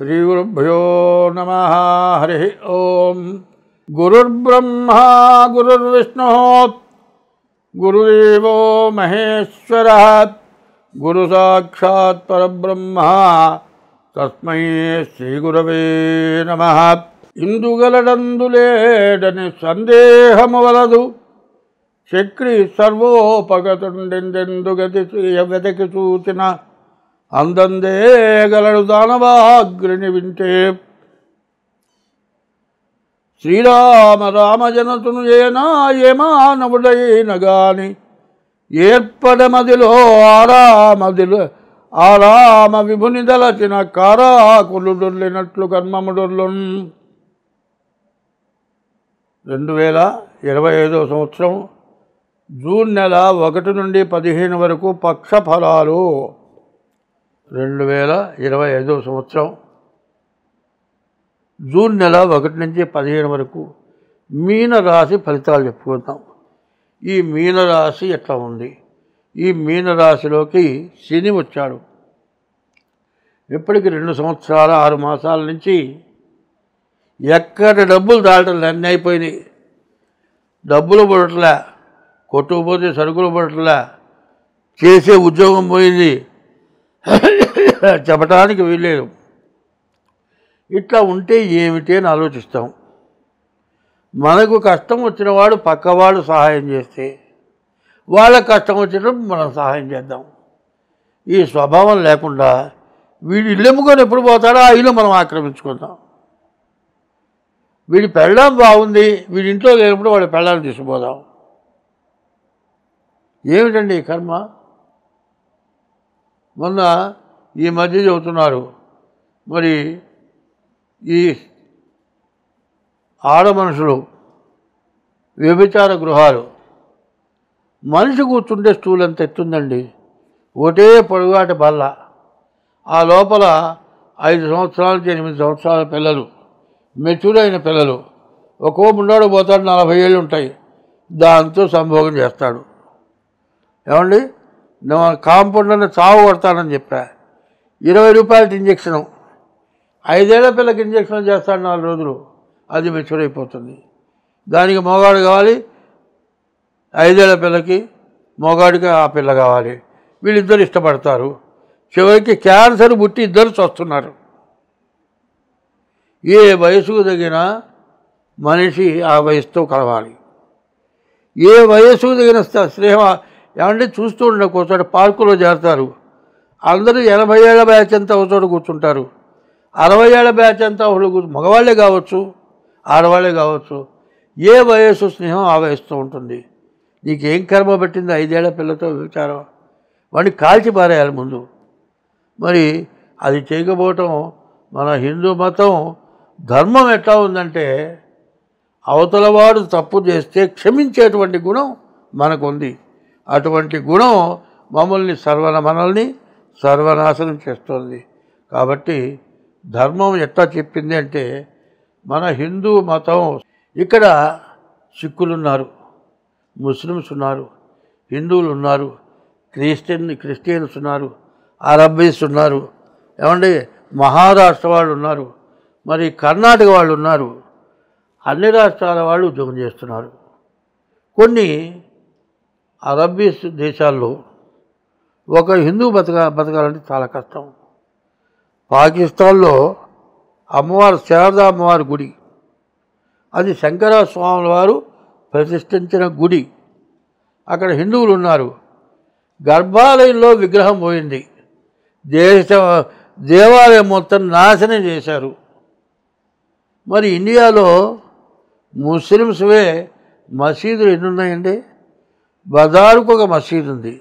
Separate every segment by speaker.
Speaker 1: श्रीगुरुभ्यो नमः। हरि ओम। गुरुर्ब्रह्मा गुरुर्विष्णुः गुरुदेवो महेश्वरः गुरु साक्षात् परब्रह्म तस्मै श्रीगुरवे नमः। ఇందుగలడందులేడని సందేహమువలదు చక్రి సర్వోపగతుండెందెందుగతి వెతకి చూచిన అందందే గలడు దానవాగ్రిని వింటే శ్రీరామ రామజనతును ఏనా ఏమానవుడైన గాని ఏర్పడమదిలో ఆరామ విభుని దలచిన కారాకులుడొల్లినట్లు కర్మముడొల్లున్. 2025 సంవత్సరం జూన్ నెల 1 నుండి 15 వరకు పక్ష ఫలాలు. 2025 సంవత్సరం జూన్ నెల 1 నుంచి 15 వరకు మీనరాశి ఫలితాలు చెప్పుకుందాం. ఈ మీనరాశి ఎట్లా ఉంది? ఈ మీనరాశిలోకి శని వచ్చాడు. ఇప్పటికి 2 సంవత్సరాల 6 మాసాల నుంచి ఎక్కడ డబ్బులు దాటలే, అన్నీ అయిపోయినాయి. డబ్బులు పడట్లే, కొట్టుకుపోతే సరుకులు పడట్లే, చేసే ఉద్యోగం పోయింది, చెప్పడానికి వీల్లేదు. ఇట్లా ఉంటే ఏమిటి అని ఆలోచిస్తాం. మనకు కష్టం వచ్చిన వాడు పక్కవాడు సహాయం చేస్తే వాళ్ళకి కష్టం వచ్చినప్పుడు మనం సహాయం చేద్దాం. ఈ స్వభావం లేకుండా వీడు ఇల్లెమ్ముకొని ఎప్పుడు పోతాడో ఆ ఇల్లు మనం ఆక్రమించుకుందాం. వీడి పెళ్ళాం బాగుంది, వీడి ఇంట్లో లేనప్పుడు వాడి పెళ్ళాన్ని తీసుకుపోదాం. ఏమిటండి ఈ కర్మ? మొన్న ఈ మధ్య చెబుతున్నారు, మరి ఈ ఆడ మనుషులు వ్యభిచార గృహాలు, మనిషి కూర్చుంటే స్టూల్ ఎంత ఎత్తుందండి, ఒకటే పొడుగాటి బల్ల, ఆ లోపల 5 సంవత్సరాల నుంచి 8 సంవత్సరాల పిల్లలు, మెచ్యూర్ అయిన పిల్లలు. ఒక్కో ముండాడు పోతాడు, 40 ఏళ్ళు ఉంటాయి, దాంతో సంభోగం చేస్తాడు. ఏమండి, కాంపౌండర్ని చావు కొడతానని చెప్పా. 20 రూపాయలకి ఇంజక్షను, 5 ఏళ్ల పిల్లకి ఇంజక్షన్ చేస్తాడు 4 రోజులు, అది మెచ్యూర్ అయిపోతుంది. దానికి మోగాడు కావాలి, 5 ఏళ్ల పిల్లకి మోగాడికి ఆ పిల్ల కావాలి. వీళ్ళిద్దరు ఇష్టపడతారు, చివరికి క్యాన్సర్ పుట్టి ఇద్దరు చస్తున్నారు. ఏ వయసుకు తగిన మనిషి ఆ వయసుతో కలవాలి. ఏ వయసుకు తగిన స్నేహం. ఏమంటే చూస్తూ ఉండే కూర్చోటి పార్కులో చేరతారు, అందరూ 80 ఏళ్ల బ్యాచ్ అంతా ఒకచోట కూర్చుంటారు, 60 ఏళ్ల బ్యాచ్ అంతా ఒకళ్ళు మగవాళ్ళే కావచ్చు, ఆడవాళ్ళే కావచ్చు. ఏ వయస్సు స్నేహం ఆ వయసుతో ఉంటుంది. నీకేం కర్మ పట్టింది 5 ఏళ్ల పిల్లతో విచారం? వాడిని కాల్చి పారేయాలి ముందు. మరి అది చేయకపోవటం మన హిందూ మతం ధర్మం ఎట్లా ఉందంటే, అవతలవాడు తప్పు చేస్తే క్షమించేటువంటి గుణం మనకుంది. అటువంటి గుణం మనల్ని సర్వనాశనం చేస్తుంది. కాబట్టి ధర్మం ఎట్లా చెప్పింది అంటే, మన హిందూ మతం, ఇక్కడ సిక్కులు ఉన్నారు, ముస్లిమ్స్ ఉన్నారు, హిందువులు ఉన్నారు, క్రిస్టియన్స్ ఉన్నారు, అరబ్బీస్ ఉన్నారు, ఏమండి మహారాష్ట్ర వాళ్ళు ఉన్నారు, మరి కర్ణాటక వాళ్ళు ఉన్నారు, అన్ని రాష్ట్రాల వాళ్ళు ఉద్యోగం చేస్తున్నారు. కొన్ని అరబ్బీస్ దేశాల్లో ఒక హిందూ బతకాలంటే చాలా కష్టం. పాకిస్తాన్లో అమ్మవారు శారదా అమ్మవారి గుడి, అది శంకర స్వాముల వారు ప్రతిష్ఠించిన గుడి. అక్కడ హిందువులు ఉన్నారు. గర్భాలయంలో విగ్రహం పోయింది, దేవాలయం మొత్తం నాశనం చేశారు. మరి ఇండియాలో ముస్లిమ్స్వే మసీదులు ఎన్ని ఉన్నాయండి? బజారుకు ఒక మసీదు ఉంది.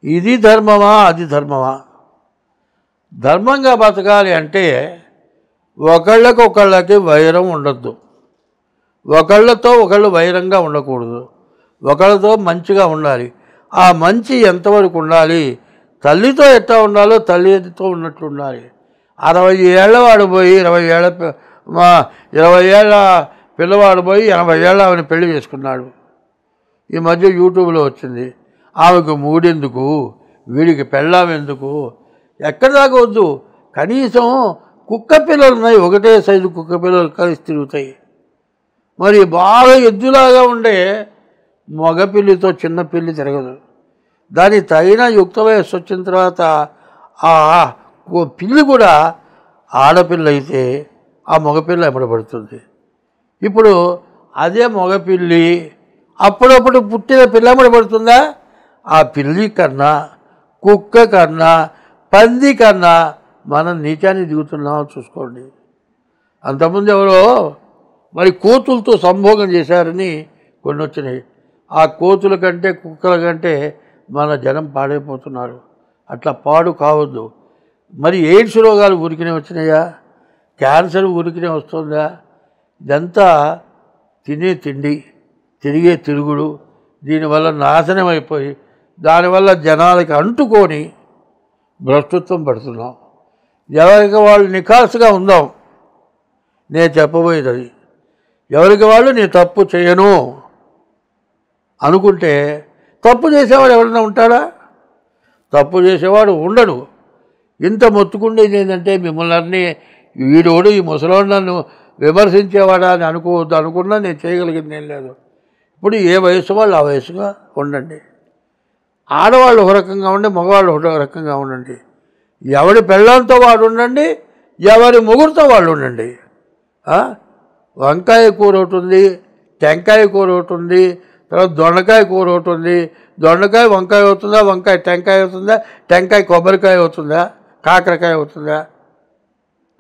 Speaker 1: ఇది ధర్మమా, అది ధర్మమా? ధర్మంగా బతకాలి అంటే ఒకళ్ళకి వైరం ఉండొద్దు, ఒకళ్ళతో ఒకళ్ళు వైరంగా ఉండకూడదు, ఒకళ్ళతో మంచిగా ఉండాలి. ఆ మంచి ఎంతవరకు ఉండాలి? తల్లితో ఎట్లా ఉండాలో తల్లితో ఉన్నట్లు ఉండాలి. 60 ఏళ్ల వాడు పోయి 20 ఏళ్ల పిల్లవాడు పోయి 80 ఏళ్ళ ఆమెను పెళ్లి చేసుకున్నాడు. ఈ మధ్య యూట్యూబ్లో వచ్చింది, ఆమెకు మూడెందుకు, వీడికి పెళ్ళాం ఎందుకు? ఎక్కడి దాకా వద్దు, కనీసం కుక్క పిల్లలు ఉన్నాయి, ఒకటే సైజు కుక్క పిల్లలు కలిసి తిరుగుతాయి. మరి బాగా ఎద్దులాగా ఉండే మగపిల్లితో చిన్న పిల్లి తిరగదు. దానికి తగిన యుక్త వయస్సు వచ్చిన తర్వాత ఆ పిల్లి కూడా ఆడపిల్ల అయితే ఆ మగపిల్ల ఎమ్మడబడుతుంది. ఇప్పుడు అదే మగపిల్లి అప్పుడప్పుడు పుట్టిన పిల్ల ఎమ్మడబడుతుందా? ఆ పిల్లి కన్నా, కుక్క కన్నా, పంది కన్నా మనం నీచాన్ని దిగుతున్నామో చూసుకోండి. అంతకుముందు ఎవరో మరి కోతులతో సంభోగం చేశారని కొన్ని వచ్చినాయి. ఆ కోతుల కంటే కుక్కల కంటే మన జనం పాడైపోతున్నారు. అట్లా పాడు కావద్దు. మరి ఎయిడ్స్ రోగాలు ఊరికినే వచ్చినాయా? క్యాన్సర్ ఊరికినే వస్తుందా? ఇదంతా తినే తిండి, తిరిగే తిరుగుడు, దీనివల్ల నాశనం అయిపోయి దానివల్ల జనాలకి అంటుకొని భ్రష్టత్వం పడుతున్నాం. ఎవరికి వాళ్ళు నిఖాసుగా ఉందాం. నేను చెప్పబోయేది అది. ఎవరికి వాళ్ళు నేను తప్పు చేయను అనుకుంటే, తప్పు చేసేవాడు ఎవరైనా ఉంటాడా? తప్పు చేసేవాడు ఉండడు. ఇంత మొత్తుకుండేది ఏంటంటే మిమ్మల్ని అన్నీ వీడోడు ఈ ముసలోడు నన్ను విమర్శించేవాడా అని అనుకోవద్దు. అనుకున్నా నేను చేయగలిగింది ఏం లేదు. ఇప్పుడు ఏ వయసు వాళ్ళు ఆ వయసుగా ఉండండి. ఆడవాళ్ళు ఒక రకంగా ఉండి, మగవాళ్ళు ఒక రకంగా ఉండండి. ఎవరి పెళ్ళంతో వాడు ఉండండి, ఎవరి ముగ్గురితో వాళ్ళు ఉండండి. వంకాయ కూర ఒకటి ఉంది, టెంకాయ కూర ఒకటి ఉంది, తర్వాత దొండకాయ కూర ఒకటి ఉంది. దొండకాయ వంకాయ అవుతుందా? వంకాయ టెంకాయ అవుతుందా? టెంకాయ కొబ్బరికాయ అవుతుందా? కాకరకాయ అవుతుందా?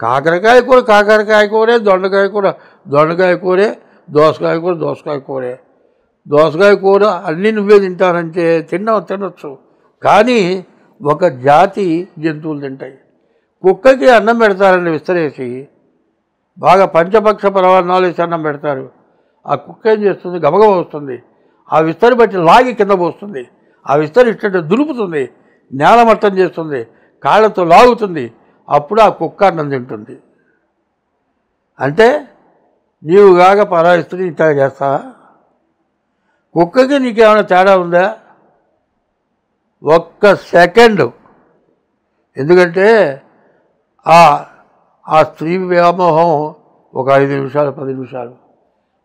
Speaker 1: కాకరకాయ కూర కాకరకాయ కూరే, దొండకాయ కూర దొండకాయ కూరే, దోసకాయ కూర దోసకాయ కూరే. దోసకాయ కూర అన్నీ నువ్వే తింటానంటే తినొచ్చు, కానీ ఒక జాతి జంతువులు తింటాయి. కుక్కకి అన్నం పెడతారండి విస్తరేసి, బాగా పంచపక్ష పరమాన్నాలు వేసి అన్నం పెడతారు. ఆ కుక్క ఏం చేస్తుంది? గబగబ వస్తుంది, ఆ విస్తరి బట్టి లాగి కింద పోస్తుంది. ఆ విస్తరి ఇట్ట దులుపుతుంది, నేలమట్టం చేస్తుంది, కాళ్ళతో లాగుతుంది. అప్పుడు ఆ కుక్క అన్నం తింటుంది. అంటే నీవు కాక పరాయి స్త్రీ ఇట్లా చేస్తావా? కుక్కకి నీకేమైనా తేడా ఉందా? ఒక్క సెకండు. ఎందుకంటే ఆ స్త్రీ వ్యామోహం ఒక 5 నిమిషాలు 10 నిమిషాలు.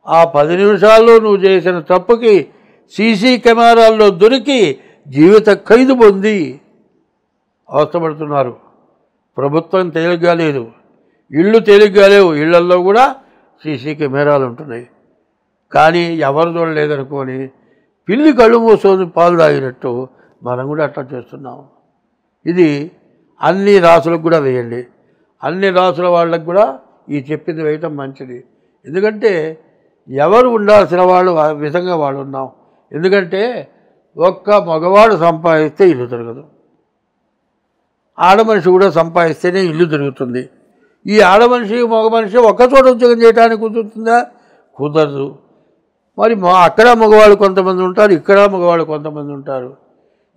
Speaker 1: ఆ 10 నిమిషాల్లో నువ్వు చేసిన తప్పుకి సీసీ కెమెరాల్లో దొరికి జీవిత ఖైదు పొంది అవస్థపడుతున్నారు. ప్రభుత్వం తేలిగ్గా లేదు, ఇళ్ళు తేలిగ్గా లేవు. ఇళ్లల్లో కూడా సీసీ కెమెరాలు ఉంటున్నాయి. కానీ ఎవరు చూడలేదనుకొని పిల్లి కళ్ళు మూసుకొని పాలు తాగినట్టు మనం కూడా అట్లా చేస్తున్నాం. ఇది అన్ని రాసులకు కూడా వేయండి. అన్ని రాసుల వాళ్ళకు కూడా ఈ చెప్పింది వేయటం మంచిది. ఎందుకంటే ఎవరు ఉండాల్సిన వాళ్ళు ఆ విధంగా వాళ్ళు ఉన్నాం. ఎందుకంటే ఒక్క మగవాడు సంపాదిస్తే ఇల్లు తిరగదు, ఆడమనిషి కూడా సంపాదిస్తేనే ఇల్లు తిరుగుతుంది. ఈ ఆడమనిషి మగ మనిషి ఒక్కచోట ఉద్యోగం చేయడానికి కుదురుతుందా? కుదరదు. మరి అక్కడ మగవాళ్ళు కొంతమంది ఉంటారు, ఇక్కడ మగవాళ్ళు కొంతమంది ఉంటారు.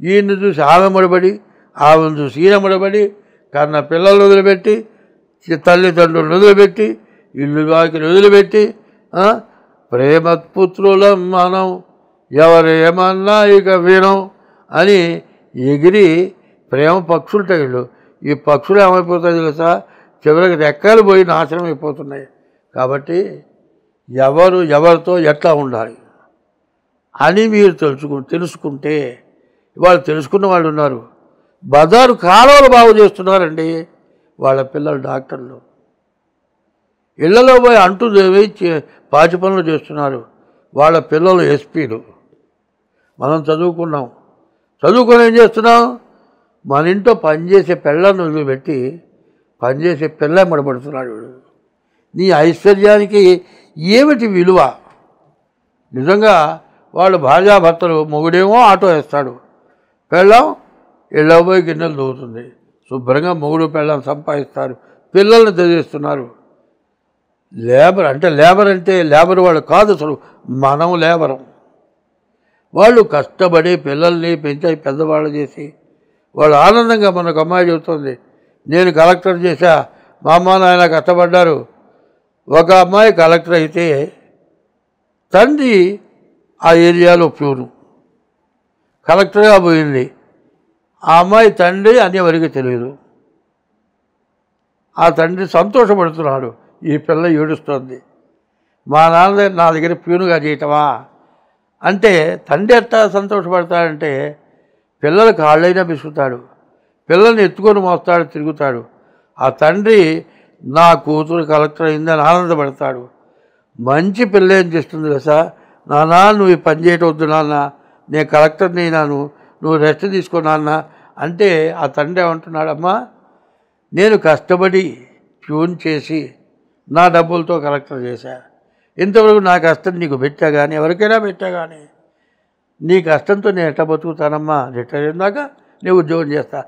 Speaker 1: ఈయన్ని చూసి ఆమె ముడబడి, ఆమెను చూసి ఈయన ముడబడి, కన్న పిల్లలు వదిలిపెట్టి, తల్లిదండ్రులను వదిలిపెట్టి, ఇల్లు వాకిని వదిలిపెట్టి, ప్రేమపుత్రులం మనం ఎవరేమన్నా ఇక వినం అని ఎగిరి ప్రేమ పక్షులుంటాయి. వీళ్ళు ఈ పక్షులు ఏమైపోతాయి తెలుసా? చివరికి రెక్కలు పోయి నాశనం అయిపోతున్నాయి. కాబట్టి ఎవరితో ఎట్లా ఉండాలి అని మీరు తెలుసుకుంటే, వాళ్ళు తెలుసుకున్న వాళ్ళు ఉన్నారు. బజారు కాలువలు బాగు చేస్తున్నారండి వాళ్ళ పిల్లలు డాక్టర్లు. ఇళ్లలో పోయి అంటూ పాచి పనులు చేస్తున్నారు వాళ్ళ పిల్లలు ఎస్పీలు. మనం చదువుకొని ఏం చేస్తున్నాం? మన ఇంట్లో పనిచేసే పిల్లలను వదిలిపెట్టి పనిచేసే పిల్ల ముడబడుతున్నాడు వీడు. నీ ఐశ్వర్యానికి ఏమిటి విలువ? నిజంగా వాళ్ళు భార్యాభర్తలు, మొగుడేమో ఆటో వేస్తాడు, పెళ్ళం ఇళ్ళ పోయి గిన్నెలు దూవుతుంది. శుభ్రంగా మొగుడు పెళ్ళం సంపాదిస్తారు, పిల్లల్ని చదివిస్తున్నారు. లేబర్ అంటే లేబర్ వాళ్ళు కాదు, అసలు మనం లేబరం. వాళ్ళు కష్టపడి పిల్లల్ని పెంచి పెద్దవాళ్ళు చేసి వాళ్ళు ఆనందంగా మనకు అమ్మాయి చెబుతుంది, నేను కలెక్టర్ చేశా, మా అమ్మ నాయన కష్టపడ్డారు. ఒక అమ్మాయి కలెక్టర్ అయితే తండ్రి ఆ ఏరియాలో ప్యూరు, కలెక్టర్గా పోయింది. ఆ అమ్మాయి తండ్రి అని ఎవరికి తెలియదు. ఆ తండ్రి సంతోషపడుతున్నాడు, ఈ పిల్ల ఏడుస్తోంది, మా నాన్న నా దగ్గర ప్యూనుగా చేయటమా అంటే తండ్రి ఎట్టా సంతోషపడతాడంటే పిల్లలు కాళ్ళైనా బిసుకుతాడు, పిల్లల్ని ఎత్తుకొని మోస్తాడు, తిరుగుతాడు. ఆ తండ్రి నా కూతురు కలెక్టర్ అయిందని ఆనందపడతాడు. మంచి పిల్ల ఏం చేస్తుంది కదా, నాన్న నువ్వు ఈ పని చేయటం వద్దు నాన్న, నేను కలెక్టర్ని అయినాను, నువ్వు రెస్ట్ తీసుకో నాన్న అంటే ఆ తండ్రి ఏమంటున్నాడమ్మా, నేను కష్టపడి ట్యూన్ చేసి నా డబ్బులతో కలెక్టర్ చేశా, ఇంతవరకు నా కష్టం నీకు పెట్టా కానీ ఎవరికైనా పెట్టా కానీ నీ కష్టంతో నేను ఎట్లా బతుకుతానమ్మా, రిటైర్ అయిందాక నేను ఉద్యోగం చేస్తా.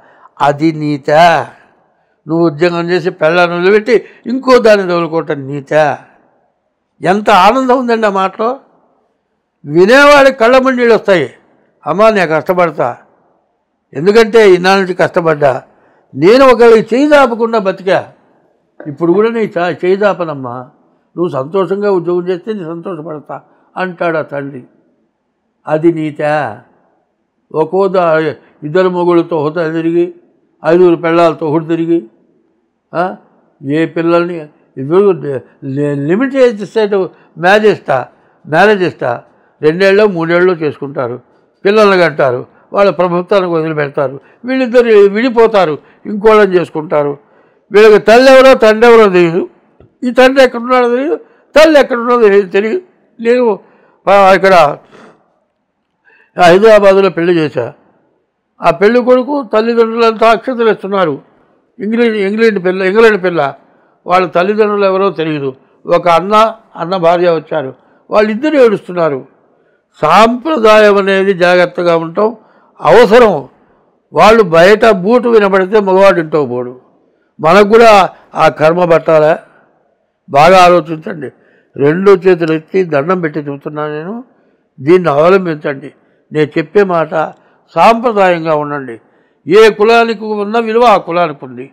Speaker 1: అది నీత? నువ్వు ఉద్యోగం చేసి పిల్లలను వదిలిపెట్టి ఇంకో దాన్ని తగులుకోవటం నీత? ఎంత ఆనందం ఉందండి ఆ మాటలో. వినేవాడికి కళ్ళ మండీళ్ళు వస్తాయి. అమ్మా నేను కష్టపడతా, ఎందుకంటే ఇన్నాళ్ళ నుంచి కష్టపడ్డా, నేను ఒకరికి చేయి దాపకుండా బతికా, ఇప్పుడు కూడా నీ చేయి దాపనమ్మా, నువ్వు సంతోషంగా ఉద్యోగం చేస్తే నేను సంతోషపడతా అంటాడు ఆ తండ్రి. అది నీత? ఒక్కోదా ఇద్దరు మొగుళ్ళతో హోదా తిరిగి 5 పిల్లలతో ఒకటి తిరిగి ఏ పిల్లల్ని ఇద్దరు లిమిట్ చేసేట మ్యారేజ్ ఇస్తా 2 ఏళ్ళు 3 ఏళ్ళు చేసుకుంటారు, పిల్లల్ని కంటారు, వాళ్ళ ప్రభుత్వానికి వదిలిపెడతారు, వీళ్ళిద్దరు విడిపోతారు, ఇంకోళ్ళని చేసుకుంటారు. వీళ్ళకి తల్లి ఎవరో తండ్రి ఎవరో తెలియదు, ఈ తండ్రి ఎక్కడున్నాడో తెలియదు, తల్లి ఎక్కడున్నదో తెలియదు. నేను ఇక్కడ హైదరాబాదులో పెళ్లి చేశా. ఆ పెళ్లి కొడుకు తల్లిదండ్రులంతా అక్షతలు ఇస్తున్నారు. ఇంగ్లాండ్ పిల్ల, వాళ్ళ తల్లిదండ్రులు ఎవరో తెలియదు. ఒక అన్న భార్య వచ్చారు, వాళ్ళిద్దరు ఏడుస్తున్నారు. సాంప్రదాయం అనేది జాగ్రత్తగా ఉండటం అవసరం. వాళ్ళు బయట బూటు వినబడితే మగవాడు ఇంటో పోడు. మనకు కూడా ఆ కర్మ పట్టాలా? బాగా ఆలోచించండి. 2 చేతులు ఎత్తి దండం పెట్టి చెబుతున్నాను నేను, దీన్ని అవలంబించండి. నేను చెప్పే మాట సాంప్రదాయంగా ఉండండి. ఏ కులానికి ఉన్న విలువ ఆ కులానికి ఉంది,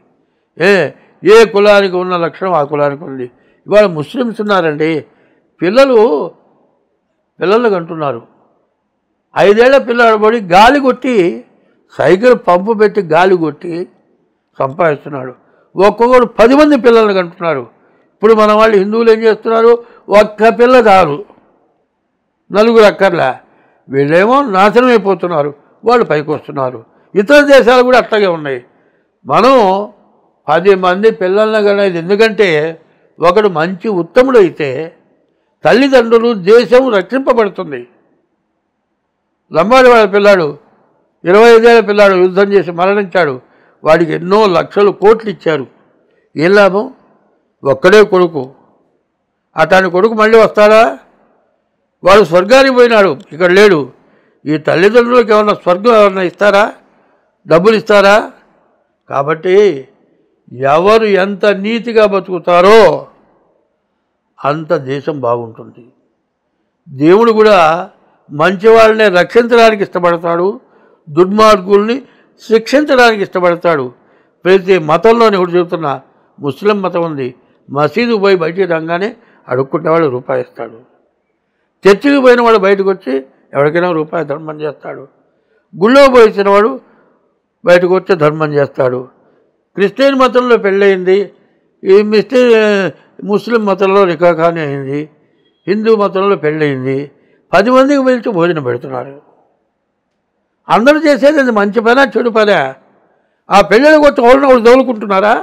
Speaker 1: ఏ కులానికి ఉన్న లక్షణం ఆ కులానికి ఉంది. ఇవాళ ముస్లిమ్స్ ఉన్నారండి, పిల్లలు కంటున్నారు. 5 ఏళ్ల పిల్లాడు పడి గాలి కొట్టి, సైకిల్ పంపు పెట్టి గాలి కొట్టి సంపాదిస్తున్నాడు. ఒక్కొక్కడు 10 మంది పిల్లల్ని కంటున్నారు. ఇప్పుడు మన వాళ్ళు హిందువులు ఏం చేస్తున్నారు, ఒక్క పిల్ల చాలు, 4 అక్కర్లే. వీళ్ళేమో నాశనం అయిపోతున్నారు, వాళ్ళు పైకి వస్తున్నారు. ఇతర దేశాలు కూడా అట్లాగే ఉన్నాయి. మనం 10 మంది పిల్లల్ని కనేది ఎందుకంటే ఒకడు మంచి ఉత్తముడు అయితే తల్లిదండ్రులు, దేశం రక్షింపబడుతుంది. లంబాడి వాళ్ళ పిల్లాడు 25 ఏళ్ల పిల్లాడు యుద్ధం చేసి మరణించాడు. వాడికి ఎన్నో లక్షలు కోట్లు ఇచ్చారు. ఏం లాభం? ఒక్కడే కొడుకు. అతని కొడుకు మళ్ళీ వస్తాడా? వాడు స్వర్గానికి పోయినాడు, ఇక్కడ లేడు. ఈ తల్లిదండ్రులకు ఏమన్నా స్వర్గం ఏమన్నా ఇస్తారా? డబ్బులు ఇస్తారా? కాబట్టి ఎవరు ఎంత నీతిగా బతుకుతారో అంత దేశం బాగుంటుంది. దేవుడు కూడా మంచి వాళ్ళని రక్షించడానికి ఇష్టపడతాడు, దుర్మార్గుల్ని శిక్షించడానికి ఇష్టపడతాడు. ప్రతి మతంలోని ఒకటి చెబుతున్నా, ముస్లిం మతం ఉంది, మసీదు పోయి బయటికి రాగానే అడుక్కుంటేవాడు రూపాయి ఇస్తాడు. చర్చికి పోయిన వాడు బయటకు వచ్చి ఎవరికైనా రూపాయి ధర్మం చేస్తాడు. గుళ్ళో పోయించిన వాడు బయటకు వచ్చి ధర్మం చేస్తాడు. క్రిస్టియన్ మతంలో పెళ్ళయింది, ఈ ముస్లిం మతంలో నికాఖానీ అయింది, హిందూ మతంలో పెళ్ళయింది, 10 మందికి పిలిచి భోజనం పెడుతున్నారు. అందరూ చేసేది అది మంచి పనా చెడు పనా? ఆ పెళ్ళిళ్ళకి వచ్చి ఒకళ్ళు తోలుకుంటున్నారా?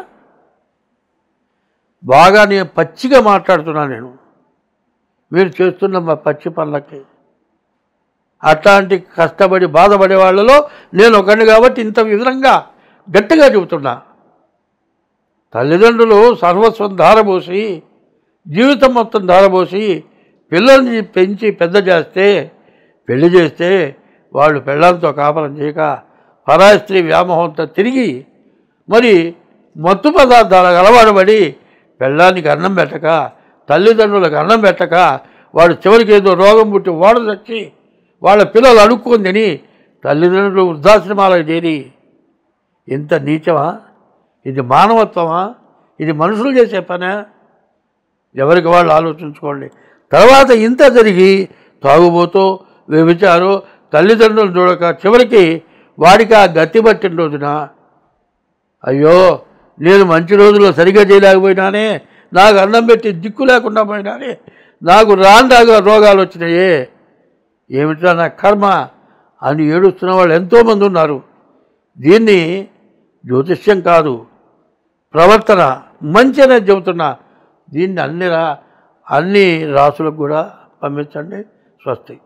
Speaker 1: బాగా నేను పచ్చిగా మాట్లాడుతున్నాను నేను, మీరు చేస్తున్న మా పచ్చి పనులకి. అట్లాంటి కష్టపడి బాధపడే వాళ్ళలో నేను ఒకడిని కాబట్టి ఇంత విధంగా గట్టిగా చెబుతున్నా. తల్లిదండ్రులు సర్వస్వం ధారపోసి, జీవితం మొత్తం ధారపోసి పిల్లల్ని పెంచి పెద్ద చేస్తే, పెళ్లి చేస్తే వాళ్ళు పిల్లలతో కాపరం చేయక పరాయి స్త్రీ వ్యామోహంతో తిరిగి మరి మత్తు పదార్థాలకు అలవాటుపడి పిల్లానికి అన్నం పెట్టక, తల్లిదండ్రులకు అన్నం పెట్టక, వాడు చివరికి ఏదో రోగం పుట్టి ఓడ తెచ్చి వాళ్ళ పిల్లలు అడుక్కొని తిని తల్లిదండ్రులు వృద్ధాశ్రమాలకు చేరి, ఇంత నీచమా? ఇది మానవత్వమా? ఇది మనుషులు చేసే పనా? ఎవరికి వాళ్ళు ఆలోచించుకోండి. తర్వాత ఇంత జరిగి తాగుబోతో వ్యభిచారో తల్లిదండ్రులు చూడక చివరికి వాడికి ఆ గతి పట్టిన రోజున అయ్యో నేను మంచి రోజుల్లో సరిగా చేయలేకపోయినానే, నాకు అన్నం పెట్టి దిక్కు లేకుండా పోయినానే, నాకు రాండాగా రోగాలు వచ్చినాయే, ఏమిటా నా కర్మ అని ఏడుస్తున్న వాళ్ళు ఎంతోమంది ఉన్నారు. దీన్ని జ్యోతిష్యం కాదు, ప్రవర్తన మంచి అనేది చెబుతున్నా. దీన్ని అన్ని రాసులకు కూడా పంపించండి. స్వస్తి.